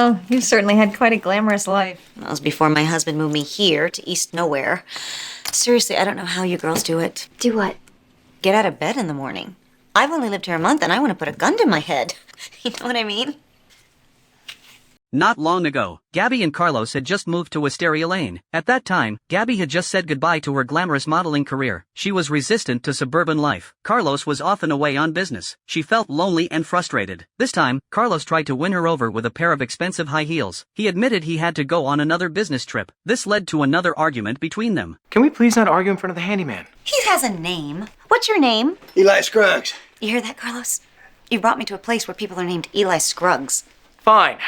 Well, you've certainly had quite a glamorous life. That was before my husband moved me here to East Nowhere. Seriously, I don't know how you girls do it. Do what? Get out of bed in the morning. I've only lived here a month and I want to put a gun to my head. You know what I mean? Not long ago, Gabby and Carlos had just moved to Wisteria Lane. At that time, Gabby had just said goodbye to her glamorous modeling career. She was resistant to suburban life. Carlos was often away on business. She felt lonely and frustrated. This time, Carlos tried to win her over with a pair of expensive high heels. He admitted he had to go on another business trip. This led to another argument between them. Can we please not argue in front of the handyman? He has a name. What's your name? Eli Scruggs. You hear that, Carlos? You brought me to a place where people are named Eli Scruggs. Fine.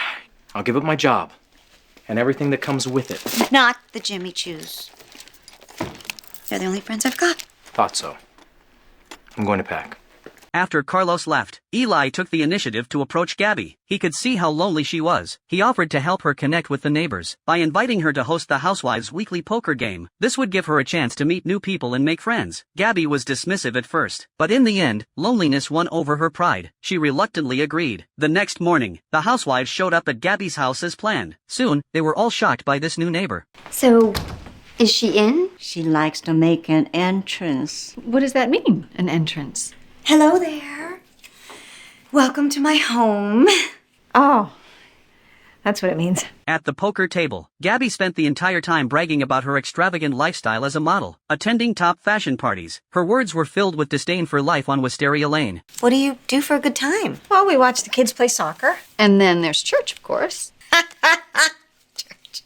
I'll give up my job. And everything that comes with it. Not the Jimmy Choos. They're the only friends I've got. Thought so. I'm going to pack. After Carlos left, Eli took the initiative to approach Gabby. He could see how lonely she was. He offered to help her connect with the neighbors by inviting her to host the housewives' weekly poker game. This would give her a chance to meet new people and make friends. Gabby was dismissive at first, but in the end, loneliness won over her pride. She reluctantly agreed. The next morning, the housewives showed up at Gabby's house as planned. Soon, they were all shocked by this new neighbor. So, is she in? She likes to make an entrance. What does that mean, an entrance? Hello there. Welcome to my home. Oh, that's what it means. At the poker table, Gabby spent the entire time bragging about her extravagant lifestyle as a model, attending top fashion parties. Her words were filled with disdain for life on Wisteria Lane. What do you do for a good time? Well, we watch the kids play soccer. And then there's church, of course. Church.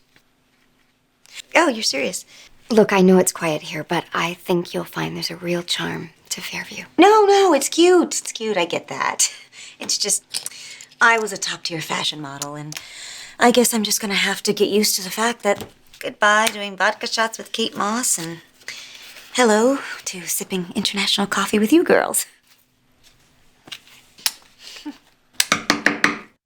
Oh, you're serious? Look, I know it's quiet here, but I think you'll find there's a real charm to Fairview. No, it's cute. It's cute, I get that. It's just, I was a top-tier fashion model, and I guess I'm just gonna have to get used to the fact that goodbye doing vodka shots with Kate Moss, and hello to sipping international coffee with you girls.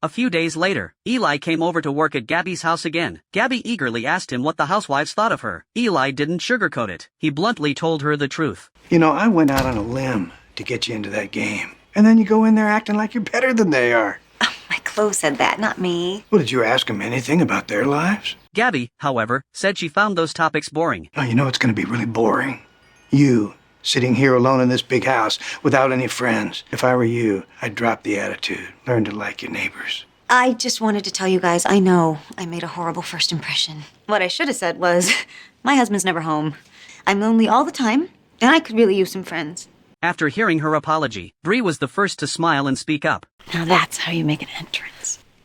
A few days later, Eli came over to work at Gabby's house again. Gabby eagerly asked him what the housewives thought of her. Eli didn't sugarcoat it. He bluntly told her the truth. You know, I went out on a limb to get you into that game. And then you go in there acting like you're better than they are. Oh, my clothes said that, not me. Well, did you ask them anything about their lives? Gabby, however, said she found those topics boring. Oh, you know it's going to be really boring. You, sitting here alone in this big house without any friends. If I were you, I'd drop the attitude. Learn to like your neighbors. I just wanted to tell you guys, I know I made a horrible first impression. What I should have said was, my husband's never home. I'm lonely all the time, and I could really use some friends. After hearing her apology, Bree was the first to smile and speak up. Now that's how you make an entrance.